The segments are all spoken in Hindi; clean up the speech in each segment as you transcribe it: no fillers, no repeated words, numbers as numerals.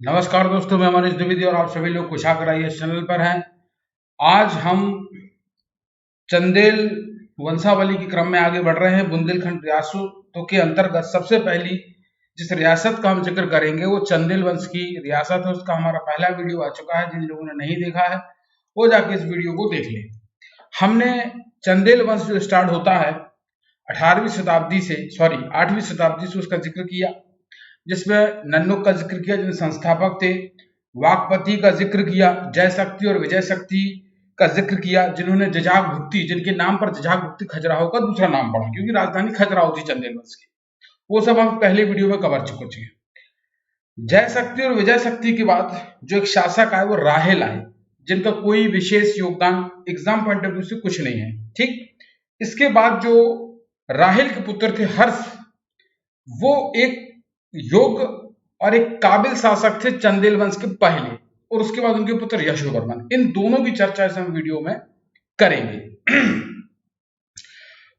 नमस्कार दोस्तों, मैं मनीष द्विवेदी और आप सभी लोग कुशाग्र इस चैनल पर हैं। आज हम चंदेल वंशावली के क्रम में आगे बढ़ रहे हैं। बुंदेलखंड रियासतों के अंतर्गत सबसे पहली जिस रियासत का हम जिक्र करेंगे वो चंदेल वंश की रियासत है। उसका हमारा पहला वीडियो आ चुका है। जिन लोगों ने नहीं देखा है वो जाके इस वीडियो को देख लें। हमने चंदेल वंश जो स्टार्ट होता है 8वीं शताब्दी से उसका जिक्र किया, जिसमें नन्नुक का जिक्र किया जिन संस्थापक थे, वाकपति का जिक्र किया, जय शक्ति और विजय शक्ति का जिक्र किया जिन्होंने जजाग भुक्ति, जिनके नाम पर जजाग भुक्ति खजुराहो का दूसरा नाम पड़ा क्योंकि राजधानी खजुराहो थी चंदेल वंश की। वो सब हम पहले वीडियो में कवर चुके हैं। जय शक्ति और विजय शक्ति के बाद जो एक शासक आए वो राहेल आए, जिनका कोई विशेष योगदान एग्जाम पॉइंट ऑफ व्यू से कुछ नहीं है। ठीक, इसके बाद जो राहेल के पुत्र थे हर्ष, वो एक योग्य और एक काबिल शासक थे चंदेल वंश के पहले, और उसके बाद उनके पुत्र यशोवर्मन। इन दोनों की चर्चा इस हम वीडियो में करेंगे।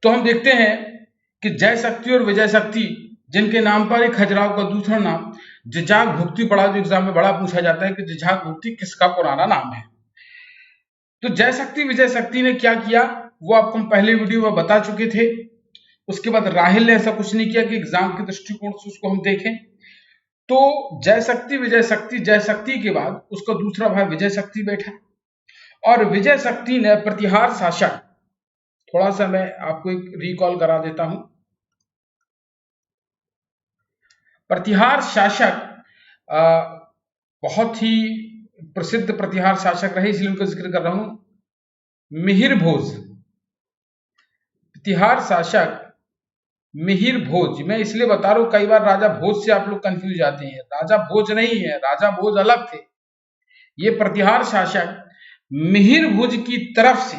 तो हम देखते हैं कि जय शक्ति और विजय शक्ति, जिनके नाम पर एक खजुराहो का दूसरा नाम जजाग भुक्ति पड़ा, जो एग्जाम में बड़ा पूछा जाता है कि जजाग भुक्ति किसका पुराना नाम है। तो जय शक्ति विजय शक्ति ने क्या किया वो आपको हम पहले वीडियो में बता चुके थे। उसके बाद राहेल ने ऐसा कुछ नहीं किया कि एग्जाम के दृष्टिकोण से उसको हम देखें। तो जय शक्ति विजय शक्ति, जय शक्ति के बाद उसका दूसरा भाई विजय शक्ति बैठा, और विजय शक्ति ने प्रतिहार शासक, थोड़ा सा मैं आपको एक रिकॉल करा देता हूं। प्रतिहार शासक बहुत ही प्रसिद्ध प्रतिहार शासक रहे, इसलिए उनका जिक्र कर रहा हूं। मिहिर भोज, प्रतिहार शासक मिहिर भोज। मैं इसलिए बता रहा हूं, कई बार राजा भोज से आप लोग कंफ्यूज जाते हैं। राजा भोज नहीं है, राजा भोज अलग थे। ये प्रतिहार शासक मिहिर भोज की तरफ से,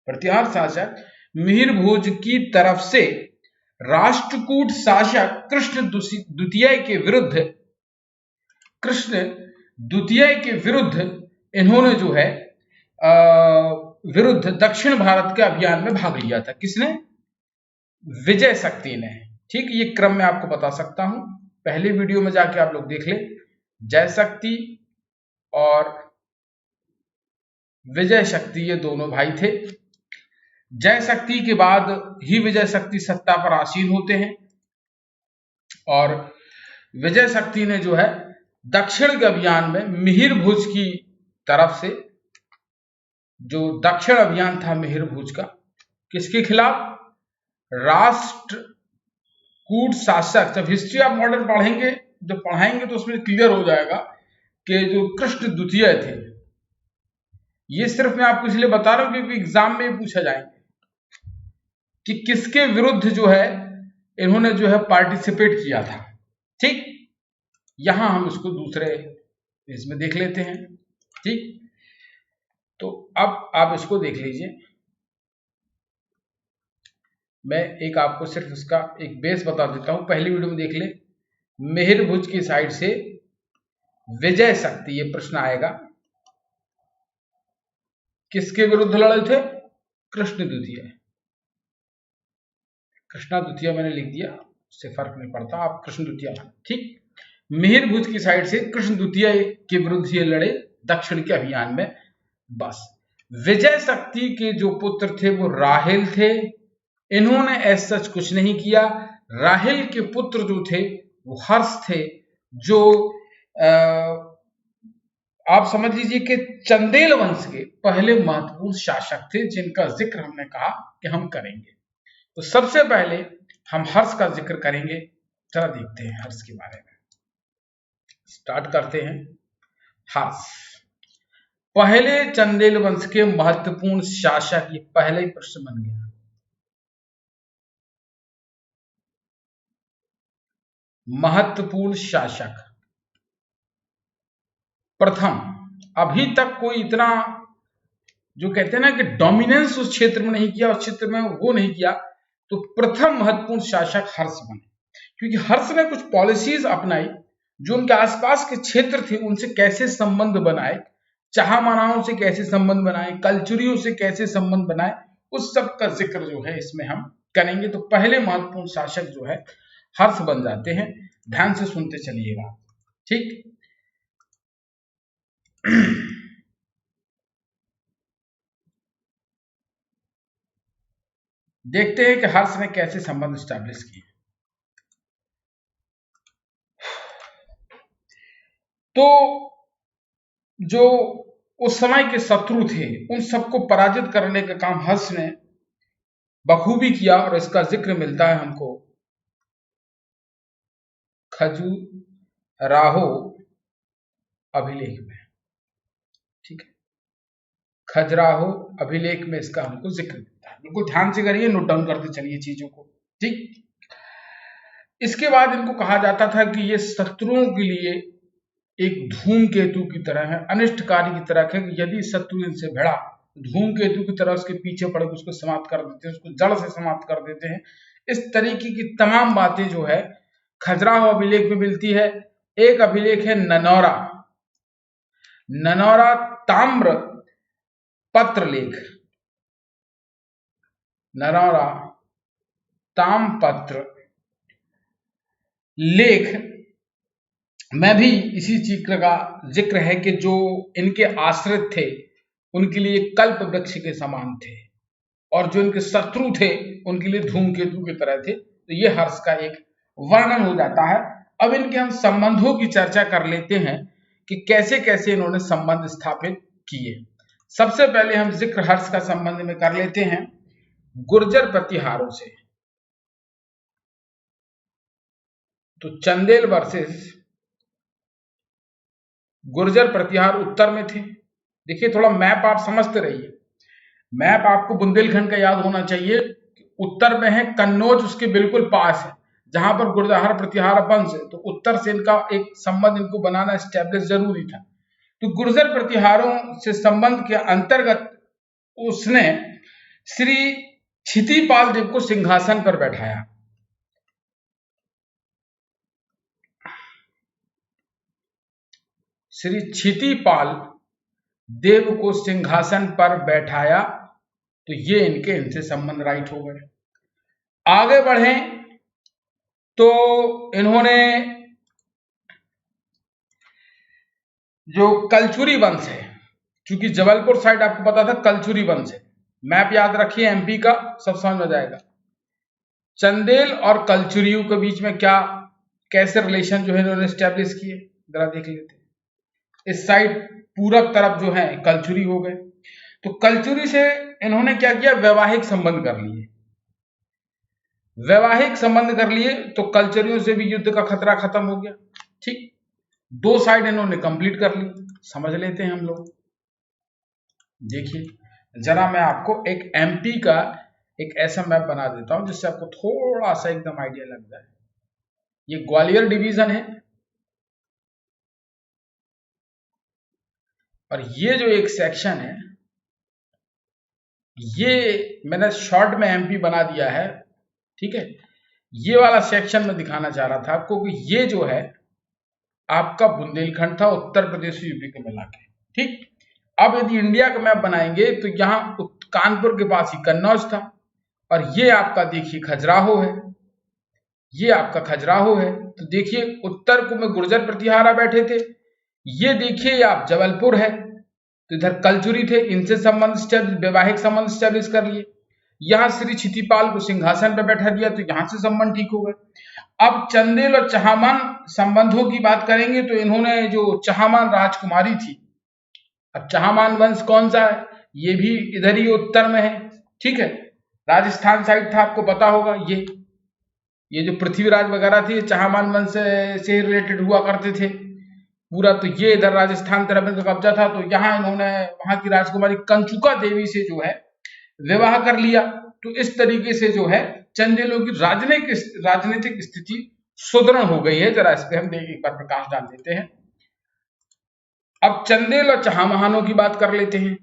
प्रतिहार शासक मिहिर भोज की तरफ से राष्ट्रकूट शासक कृष्ण द्वितीय के विरुद्ध, कृष्ण द्वितीय के विरुद्ध इन्होंने जो है विरुद्ध दक्षिण भारत के अभियान में भाग लिया था। किसने? विजय शक्ति ने। ठीक, ये क्रम मैं आपको बता सकता हूं, पहले वीडियो में जाके आप लोग देख ले। जय शक्ति और विजय शक्ति ये दोनों भाई थे। जय शक्ति के बाद ही विजय शक्ति सत्ता पर आसीन होते हैं, और विजय शक्ति ने जो है दक्षिण के अभियान में मिहिर भोज की तरफ से, जो दक्षिण अभियान था मिहिर भोज का, किसके खिलाफ? राष्ट्रकूट शासक। जब हिस्ट्री ऑफ मॉडर्न पढ़ेंगे, जब पढ़ाएंगे तो उसमें क्लियर हो जाएगा कि जो कृष्ण द्वितीय थे, ये सिर्फ मैं आपको इसलिए बता रहा हूं क्योंकि एग्जाम में पूछा जाएंगे कि किसके विरुद्ध जो है इन्होंने जो है पार्टिसिपेट किया था। ठीक, यहां हम इसको दूसरे इसमें देख लेते हैं। ठीक, तो अब आप इसको देख लीजिए। मैं एक आपको सिर्फ इसका एक बेस बता देता हूं, पहली वीडियो में देख ले। मिहिर भोज की साइड से विजय शक्ति, ये प्रश्न आएगा, किसके विरुद्ध लड़े थे? कृष्ण द्वितीय। कृष्णा द्वितीय मैंने लिख दिया, उससे फर्क नहीं पड़ता, आप कृष्ण द्वितीय। ठीक, मिहिर भोज की साइड से कृष्ण द्वितीय के विरुद्ध ये लड़े दक्षिण के अभियान में। बस विजय शक्ति के जो पुत्र थे वो राहेल थे। इन्होंने ऐसा सच कुछ नहीं किया। राहेल के पुत्र जो थे वो हर्ष थे, जो आप समझ लीजिए कि चंदेल वंश के पहले महत्वपूर्ण शासक थे, जिनका जिक्र हमने कहा कि हम करेंगे। तो सबसे पहले हम हर्ष का जिक्र करेंगे। चला देखते हैं हर्ष के बारे में, स्टार्ट करते हैं। हर्ष पहले चंदेल वंश के महत्वपूर्ण शासक, ये पहले ही प्रश्न बन गया। महत्वपूर्ण शासक प्रथम, अभी तक कोई इतना जो कहते हैं ना कि डोमिनेंस उस क्षेत्र में नहीं किया, उस क्षेत्र में वो नहीं किया, तो प्रथम महत्वपूर्ण शासक हर्ष बने। क्योंकि हर्ष ने कुछ पॉलिसीज अपनाई, जो उनके आसपास के क्षेत्र थे उनसे कैसे संबंध बनाए, चाहमानाओं से कैसे संबंध बनाए, कल्चुरियों से कैसे संबंध बनाए, उस सब का जिक्र जो है इसमें हम करेंगे। तो पहले महत्वपूर्ण शासक जो है हर्ष बन जाते हैं। ध्यान से सुनते चलिएगा। ठीक, देखते हैं कि हर्ष ने कैसे संबंध स्टैब्लिश किए। तो जो उस समय के शत्रु थे उन सबको पराजित करने का काम हर्ष ने बखूबी किया, और इसका जिक्र मिलता है हमको खजुराहो अभिलेख में। ठीक है, खजुराहो अभिलेख में इसका हमको जिक्र मिलता है। बिल्कुल ध्यान से करिए, नोट डाउन करते चलिए चीजों को। ठीक, इसके बाद इनको कहा जाता था कि ये शत्रुओं के लिए एक धूमकेतु की तरह है, अनिष्टकारी की तरह है। यदि शत्रु इनसे भिड़ा, धूमकेतु की तरह उसके पीछे पड़ के उसको समाप्त कर देते हैं, उसको जड़ से समाप्त कर देते हैं। इस तरीके की तमाम बातें जो है खजुराहो अभिलेख में मिलती है। एक अभिलेख है ननौरा, ननौरा ताम्र पत्र लेख, ननौरा ताम्रपत्र लेख में भी इसी चित्र का जिक्र है कि जो इनके आश्रित थे उनके लिए कल्प वृक्ष के समान थे, और जो इनके शत्रु थे उनके लिए धूमकेतु की तरह थे। तो ये हर्ष का एक वर्णन हो जाता है। अब इनके हम संबंधों की चर्चा कर लेते हैं कि कैसे कैसे इन्होंने संबंध स्थापित किए। सबसे पहले हम जिक्र हर्ष का संबंध में कर लेते हैं गुर्जर प्रतिहारों से। तो चंदेल वर्सेस गुर्जर प्रतिहार उत्तर में थे। देखिए, थोड़ा मैप आप समझते रहिए। मैप आपको बुंदेलखंड का याद होना चाहिए। उत्तर में है कन्नौज, उसके बिल्कुल पास है जहां पर गुर्जर प्रतिहार वंश है। तो उत्तर से इनका एक संबंध इनको बनाना स्टैब्लिश जरूरी था। तो गुर्जर प्रतिहारों से संबंध के अंतर्गत उसने श्री क्षितिपाल देव को सिंहासन पर बैठाया। श्री क्षितिपाल देव को सिंहासन पर बैठाया। तो ये इनसे संबंध राइट हो गए। आगे बढ़े तो इन्होंने जो कलचुरी वंश है, क्योंकि जबलपुर साइड आपको पता था कलचुरी वंश है, मैप याद रखिए एमपी का, सब समझ में जाएगा। चंदेल और कलचुरियों के बीच में क्या कैसे रिलेशन जो है इन्होंने स्टैब्लिश किए, जरा देख लेते हैं। इस साइड पूरब तरफ जो है कलचुरी हो गए। तो कलचुरी से इन्होंने क्या किया, वैवाहिक संबंध कर लिए। वैवाहिक संबंध कर लिए तो कलचुरियों से भी युद्ध का खतरा खत्म हो गया। ठीक, दो साइड इन्होंने कंप्लीट कर ली। समझ लेते हैं हम लोग। देखिए, जरा मैं आपको एक एमपी का एक ऐसा मैप बना देता हूं जिससे आपको थोड़ा सा एकदम आइडिया लग जाए। ये ग्वालियर डिवीजन है, और ये जो एक सेक्शन है ये मैंने शॉर्ट में एमपी बना दिया है। ठीक है, ये वाला सेक्शन में दिखाना चाह रहा था आपको कि ये जो है आपका बुंदेलखंड था, उत्तर प्रदेश यूपी के मिला के। ठीक, अब यदि इंडिया का मैप बनाएंगे तो यहाँ कानपुर के पास ही कन्नौज था, और ये आपका देखिए खजुराहो है, ये आपका खजुराहो है। तो देखिए उत्तर को में गुर्जर प्रतिहारा बैठे थे, ये देखिए आप जबलपुर है, तो इधर कलचुरी थे, इनसे संबंध वैवाहिक संबंध स्टैब्लिश कर लिए। यहां श्री क्षितिपाल को सिंहासन पर बैठा दिया, तो यहां से संबंध ठीक हो गए। अब चंदेल और चहामान संबंधों की बात करेंगे तो इन्होंने जो चहामान राजकुमारी थी, अब चहामान वंश कौन सा है, ये भी इधर ही उत्तर में है। ठीक है, राजस्थान साइड था, आपको पता होगा। ये जो पृथ्वीराज वगैरह थे चहामान वंश से रिलेटेड हुआ करते थे पूरा। तो ये इधर राजस्थान तरफ इनका कब्जा था। तो यहाँ इन्होंने वहां की राजकुमारी कंचुका देवी से जो है विवाह कर लिया। तो इस तरीके से जो है चंदेलों की राजनीतिक स्थिति सुदृढ़ हो गई है। जरा इस पे हम एक बार प्रकाश डाल देते हैं। अब चंदेल और चहामानों की बात कर लेते हैं।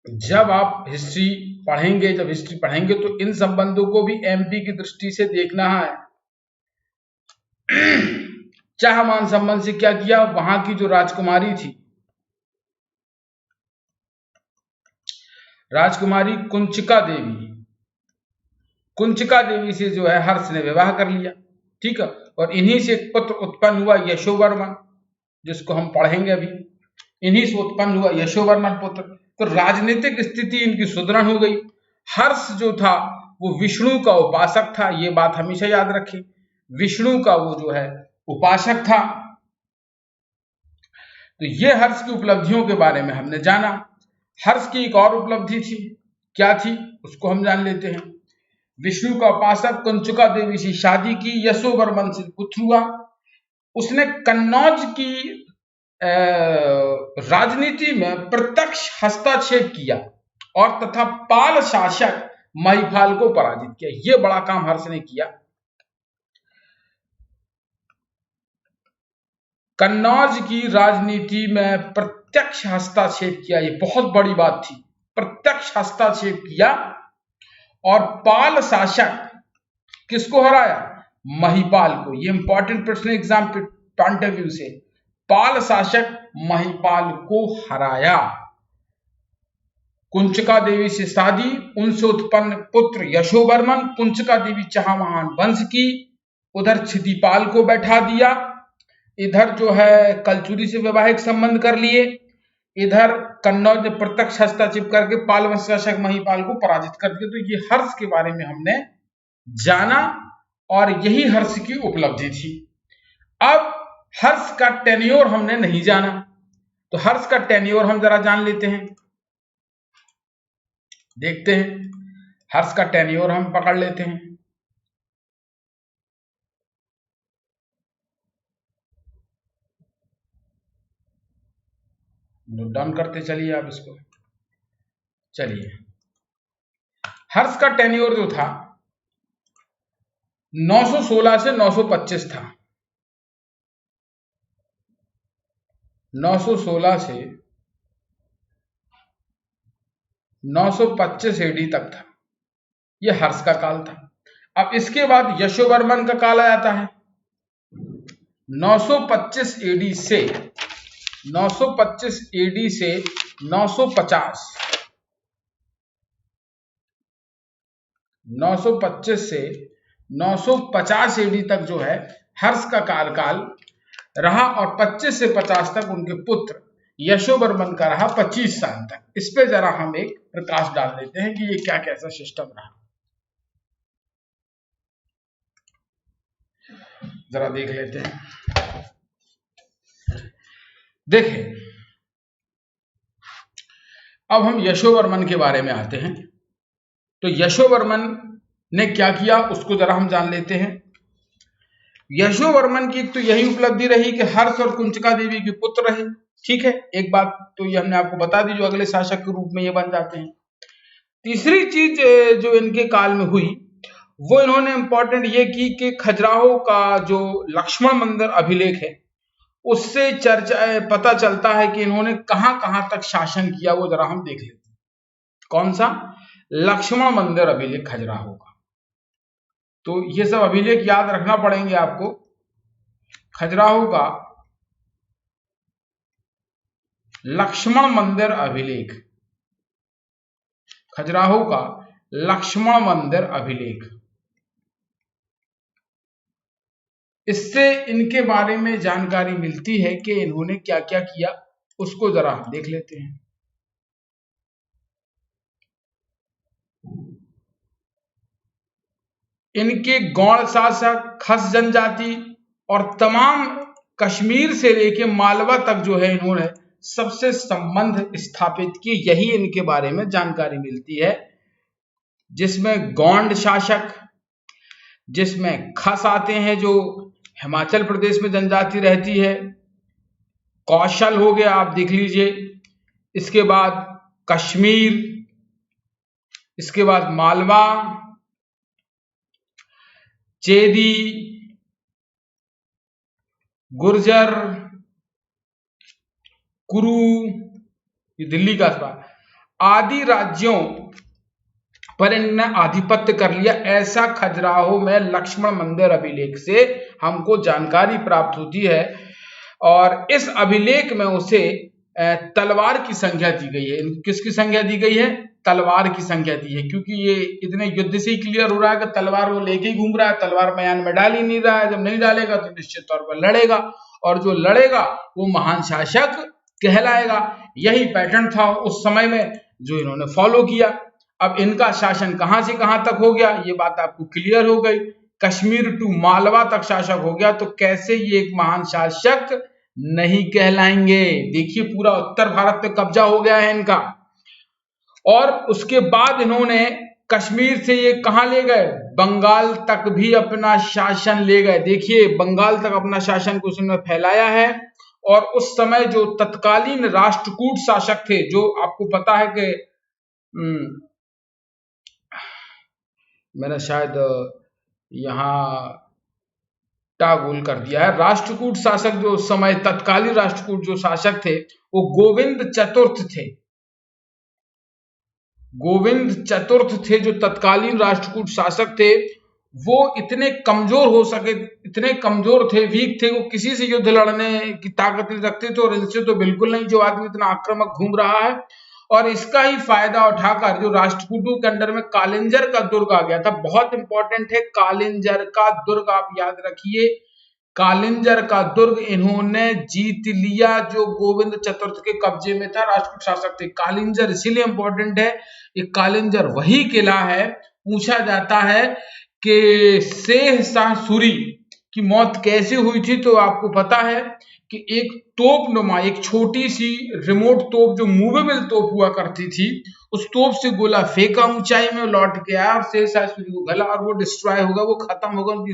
जब आप हिस्ट्री पढ़ेंगे तो इन संबंधों को भी एमपी की दृष्टि से देखना है। चहामान संबंध से क्या किया, वहां की जो राजकुमारी थी, राजकुमारी कुंचिका देवी से जो है हर्ष ने विवाह कर लिया। ठीक है, और इन्हीं से एक पुत्र उत्पन्न हुआ यशोवर्मन, जिसको हम पढ़ेंगे अभी। इन्हीं से उत्पन्न हुआ यशोवर्मन पुत्र। तो राजनीतिक स्थिति इनकी सुदृढ़ हो गई। हर्ष जो था वो विष्णु का उपासक था, ये बात हमेशा याद रखें, विष्णु का वो जो है उपासक था। तो ये हर्ष की उपलब्धियों के बारे में हमने जाना। हर्ष की एक और उपलब्धि थी, क्या थी उसको हम जान लेते हैं। विष्णु का उपासक कुंचुका देवी से शादी की, यशोवर्मन से पुत्र हुआ। उसने कन्नौज की राजनीति में प्रत्यक्ष हस्तक्षेप किया और तथा पाल शासक महिपाल को पराजित किया। यह बड़ा काम हर्ष ने किया। कन्नौज की राजनीति में प्रत्यक्ष हस्तक्षेप किया, ये बहुत बड़ी बात थी। प्रत्यक्ष हस्तक्षेप किया और पाल शासक किसको हराया? महिपाल को। ये इंपॉर्टेंट प्रश्न एग्जाम के पॉइंट ऑफ व्यू से, पाल शासक महिपाल को हराया। कुंचका देवी से शादी, उनसे उत्पन्न पुत्र यशोवर्मन, कुंचका देवी चाहमान वंश की। उधर क्षितिपाल को बैठा दिया, इधर जो है कलचुरी से वैवाहिक संबंध कर लिए, इधर कन्नौज ने प्रत्यक्ष हस्तक्षेप करके पाल वंश शासक महिपाल को पराजित कर दिया। तो ये हर्ष के बारे में हमने जाना और यही हर्ष की उपलब्धि थी। अब हर्ष का टेन्योर हमने नहीं जाना, तो हर्ष का टेन्योर हम जरा जान लेते हैं, देखते हैं। हर्ष का टेन्योर हम पकड़ लेते हैं। नोट डाउन करते चलिए आप इसको। चलिए, हर्ष का टेन्योर जो था 916 से 925 था। 916 से 925 एडी तक था, यह हर्ष का काल था। अब इसके बाद यशोवर्मन का काल आ जाता है 925 एडी से 925 एडी से 950, 925 से 950 एडी तक जो है हर्ष का कार्यकाल रहा और 25 से 50 तक उनके पुत्र यशोवर्मन का रहा 25 साल तक। इस पे जरा हम एक प्रकाश डाल देते हैं कि ये क्या कैसा सिस्टम रहा, जरा देख लेते हैं। देखें, अब हम यशोवर्मन के बारे में आते हैं। तो यशोवर्मन ने क्या किया उसको जरा हम जान लेते हैं। यशोवर्मन की तो यही उपलब्धि रही कि हर्ष और कुंचका देवी के पुत्र रहे। ठीक है, एक बात तो ये हमने आपको बता दी, जो अगले शासक के रूप में ये बन जाते हैं। तीसरी चीज जो इनके काल में हुई वो इन्होंने इंपॉर्टेंट ये की कि खजुराहो का जो लक्ष्मण मंदिर अभिलेख है उससे चर्चा पता चलता है कि इन्होंने कहां कहां तक शासन किया, वो जरा हम देख लेते हैं। कौन सा? लक्ष्मण मंदिर अभिलेख खजुराहो का। तो ये सब अभिलेख याद रखना पड़ेंगे आपको। खजुराहो का लक्ष्मण मंदिर अभिलेख, खजुराहो का लक्ष्मण मंदिर अभिलेख, इससे इनके बारे में जानकारी मिलती है कि इन्होंने क्या क्या किया, उसको जरा हम देख लेते हैं। इनके गौड़ शासक, खस जनजाति और तमाम कश्मीर से लेके मालवा तक जो है इन्होंने सबसे संबंध स्थापित किए, यही इनके बारे में जानकारी मिलती है। जिसमें गोंड शासक, जिसमें खस आते हैं जो हिमाचल प्रदेश में जनजाति रहती है, कौशल हो गया, आप देख लीजिए, इसके बाद कश्मीर, इसके बाद मालवा, चेदी, गुर्जर, कुरु, ये दिल्ली का आदि राज्यों पर इन्होंने आधिपत्य कर लिया। ऐसा खजुराहो में लक्ष्मण मंदिर अभिलेख से हमको जानकारी प्राप्त होती है। और इस अभिलेख में उसे तलवार की संख्या दी गई है। किसकी संख्या दी गई है? तलवार की संख्या दी है, क्योंकि ये इतने युद्ध से ही क्लियर हो रहा है कि तलवार वो लेके ही घूम रहा है, तलवार मैदान में डाल ही नहीं रहा है। जब नहीं डालेगा तो निश्चित तौर पर लड़ेगा, और जो लड़ेगा वो महान शासक कहलाएगा। यही पैटर्न था उस समय में जो इन्होंने फॉलो किया। अब इनका शासन कहां से कहां तक हो गया, ये बात आपको क्लियर हो गई। कश्मीर टू मालवा तक शासक हो गया, तो कैसे ये एक महान शासक नहीं कहलाएंगे। देखिए पूरा उत्तर भारत पे कब्जा हो गया है इनका। और उसके बाद इन्होंने कश्मीर से ये कहां ले गए, बंगाल तक भी अपना शासन ले गए। देखिए बंगाल तक अपना शासन को उसने फैलाया है। और उस समय जो तत्कालीन राष्ट्रकूट शासक थे, जो आपको पता है कि मैंने शायद यहाँ टागोल कर दिया है, राष्ट्रकूट शासक जो उस समय तत्कालीन राष्ट्रकूट जो शासक थे वो गोविंद चतुर्थ थे। गोविंद चतुर्थ थे जो तत्कालीन राष्ट्रकूट शासक थे। वो इतने कमजोर हो सके, इतने कमजोर थे, वीक थे, वो किसी से युद्ध लड़ने की ताकत नहीं रखते थे। और इनसे तो बिल्कुल नहीं, जो आदमी इतना आक्रामक घूम रहा है। और इसका ही फायदा उठाकर जो राष्ट्रकूटों के अंडर में कालिंजर का दुर्ग आ गया था। बहुत इंपॉर्टेंट है कालिंजर का दुर्ग, आप याद रखिए। कालिंजर का दुर्ग इन्होंने जीत लिया, जो गोविंद चतुर्थ के कब्जे में था, राष्ट्रकूट शासक थे। कालिंजर इसीलिए इंपॉर्टेंट है, ये कालिंजर वही किला है। पूछा जाता है कि शेख शाह सूरी की मौत कैसे हुई थी, तो आपको पता है कि एक तोप नुमा, एक छोटी सी रिमोट तोप जो मूवेबल तोप हुआ करती थी, उस तोप से गोला फेंका ऊंचाई में, लौट के आया और शेख शाह सूरी को गला और वो डिस्ट्रॉय होगा, वो खत्म होगा, उनकी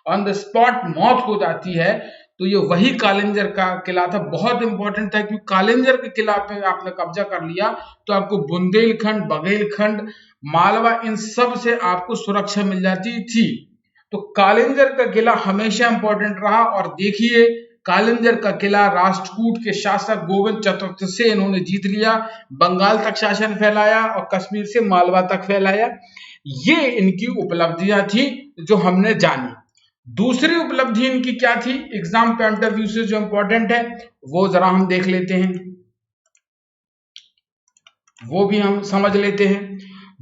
ऑन द स्पॉट मौत हो जाती है। तो ये वही कालिंजर का किला था। बहुत इंपॉर्टेंट था क्योंकि कालिंजर के किला पे आपने कब्जा कर लिया तो आपको बुंदेलखंड, बघेलखंड, मालवा, इन सब से आपको सुरक्षा मिल जाती थी। तो कालिंजर का किला हमेशा इंपॉर्टेंट रहा। और देखिए कालिंजर का किला राष्ट्रकूट के शासक गोविंद चतुर्थ से इन्होंने जीत लिया, बंगाल तक शासन फैलाया और कश्मीर से मालवा तक फैलाया। ये इनकी उपलब्धियां थी जो हमने जानी। दूसरी उपलब्धि इनकी क्या थी, एग्जाम पॉइंट ऑफ व्यू से जो इंपॉर्टेंट है, वो जरा हम देख लेते हैं, वो भी हम समझ लेते हैं।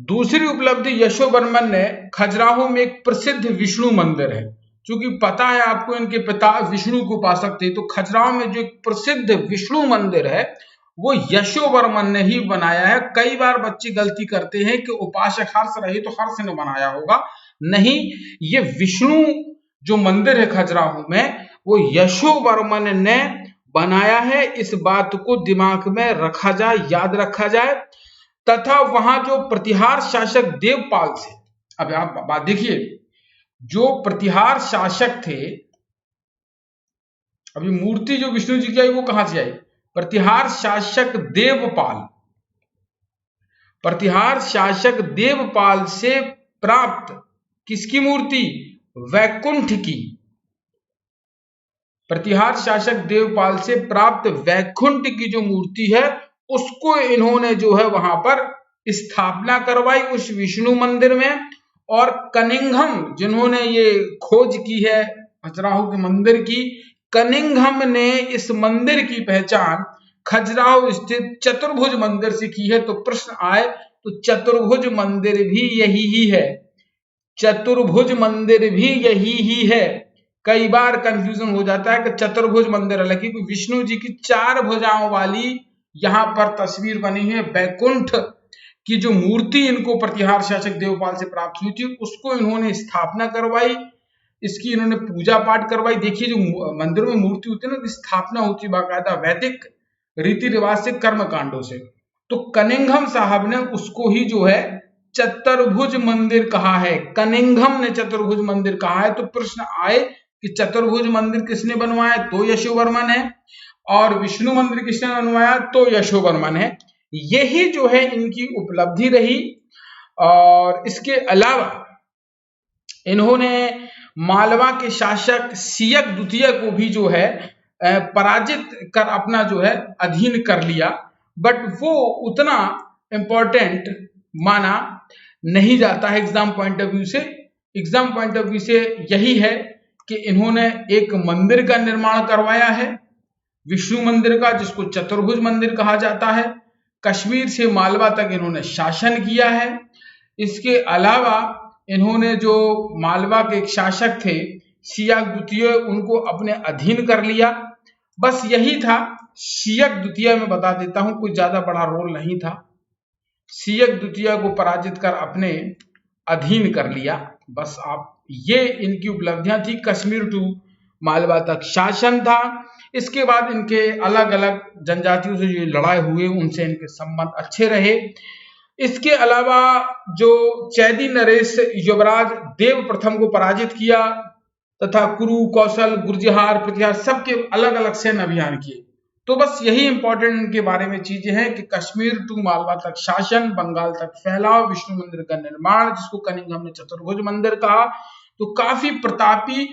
दूसरी उपलब्धि, यशोवर्मन ने खजुराहो में एक प्रसिद्ध विष्णु मंदिर है। क्योंकि पता है आपको इनके पिता विष्णु को उपासक थे, तो खजुराहो में जो एक प्रसिद्ध विष्णु मंदिर है वो यशोवर्मन ने ही बनाया है। कई बार बच्चे गलती करते हैं कि उपासक हर्ष रहे तो हर्ष ने बनाया होगा, नहीं, ये विष्णु जो मंदिर है खजुराहो में वो यशोवर्मन ने बनाया है। इस बात को दिमाग में रखा जाए, याद रखा जाए। तथा वहां जो प्रतिहार शासक देवपाल थे, अब आप बात देखिए, जो प्रतिहार शासक थे, अभी मूर्ति जो विष्णु जी की आई वो कहां से आई, प्रतिहार शासक देवपाल, प्रतिहार शासक देवपाल से प्राप्त किसकी मूर्ति, वैकुंठ की, प्रतिहार शासक देवपाल से प्राप्त वैकुंठ की जो मूर्ति है उसको इन्होंने जो है वहां पर स्थापना करवाई उस विष्णु मंदिर में। और कनिंघम जिन्होंने ये खोज की है खजुराहो के मंदिर की, कनिंघम ने इस मंदिर की पहचान खजुराहो स्थित चतुर्भुज मंदिर से की है। तो प्रश्न आए तो चतुर्भुज मंदिर भी यही ही है, चतुर्भुज मंदिर भी यही ही है। कई बार कंफ्यूजन हो जाता है कि चतुर्भुज मंदिर अलग, क्योंकि विष्णु जी की 4 भुजाओं वाली यहां पर तस्वीर बनी है। बैकुंठ की जो मूर्ति इनको प्रतिहार शासक देवपाल से प्राप्त हुई थी उसको इन्होंने स्थापना करवाई, इसकी इन्होंने पूजा पाठ करवाई। देखिए जो मंदिरों में मूर्ति होती है ना, स्थापना होती है बाकायदा वैदिक रीति रिवाज से, कर्म कांडों से। तो कनिंघम साहब ने उसको ही जो है चतुर्भुज मंदिर कहा है, कनिंघम ने चतुर्भुज मंदिर कहा है। तो प्रश्न आए कि चतुर्भुज मंदिर किसने बनवाया, तो यशोवर्मन है, और विष्णु मंदिर किसने बनवाया, तो यशोवर्मन है। यही जो है इनकी उपलब्धि रही। और इसके अलावा इन्होंने मालवा के शासक सियक द्वितीय को भी जो है पराजित कर अपना जो है अधीन कर लिया, बट वो उतना इंपॉर्टेंट माना नहीं जाता है एग्जाम पॉइंट ऑफ व्यू से। एग्जाम पॉइंट ऑफ व्यू से यही है कि इन्होंने एक मंदिर का निर्माण करवाया है, विष्णु मंदिर का, जिसको चतुर्भुज मंदिर कहा जाता है। कश्मीर से मालवा तक इन्होंने शासन किया है। इसके अलावा इन्होंने जो मालवा के एक शासक थे सियाक द्वितीय, उनको अपने अधीन कर लिया। बस यही था। शीयक द्वितीय में बता देता हूं, कुछ ज्यादा बड़ा रोल नहीं था। शीयक द्वितीय को पराजित कर अपने अधीन कर लिया। बस आप ये इनकी उपलब्धियां थी। कश्मीर टू मालवा तक शासन था। इसके बाद इनके अलग अलग जनजातियों से जो लड़ाई हुए उनसे इनके संबंध अच्छे रहे। इसके अलावा जो चैदी नरेश युवराज देव प्रथम को पराजित किया तथा कुरु, कौशल, गुर्जहार, प्रतिहार सबके अलग अलग सैन्य अभियान किए। तो बस यही इंपॉर्टेंट इनके बारे में चीजें हैं कि कश्मीर टू मालवा तक शासन, बंगाल तक फैलाव, विष्णु मंदिर का निर्माण जिसको कनिंघम ने चतुर्भुज मंदिर कहा। तो काफी प्रतापी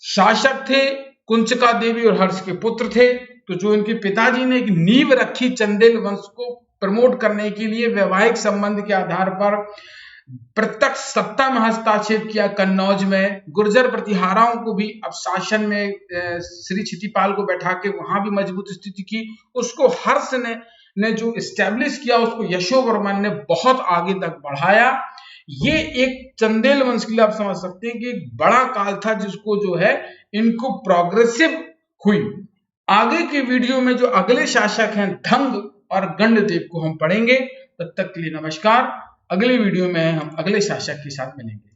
शासक थे, कुंचका देवी और हर्ष के पुत्र थे। तो जो इनके पिताजी ने एक नींव रखी चंदेल वंश को प्रमोट करने के लिए, वैवाहिक संबंध के आधार पर प्रत्यक्ष सत्ता में हस्ताक्षेप किया कन्नौज में। गुर्जर प्रतिहाराओं को भी अब शासन में श्री क्षितिपाल को बैठा के वहां भी मजबूत स्थिति की। उसको हर्ष ने जो इस्टेब्लिश किया उसको यशोवर्मन ने बहुत आगे तक बढ़ाया। ये एक चंदेल वंश के लिए आप समझ सकते हैं कि एक बड़ा काल था जिसको जो है इनको प्रोग्रेसिव हुई। आगे के वीडियो में जो अगले शासक हैं धंग और गंडदेव को हम पढ़ेंगे। तब तक के लिए नमस्कार। अगले वीडियो में हम अगले शासक के साथ मिलेंगे।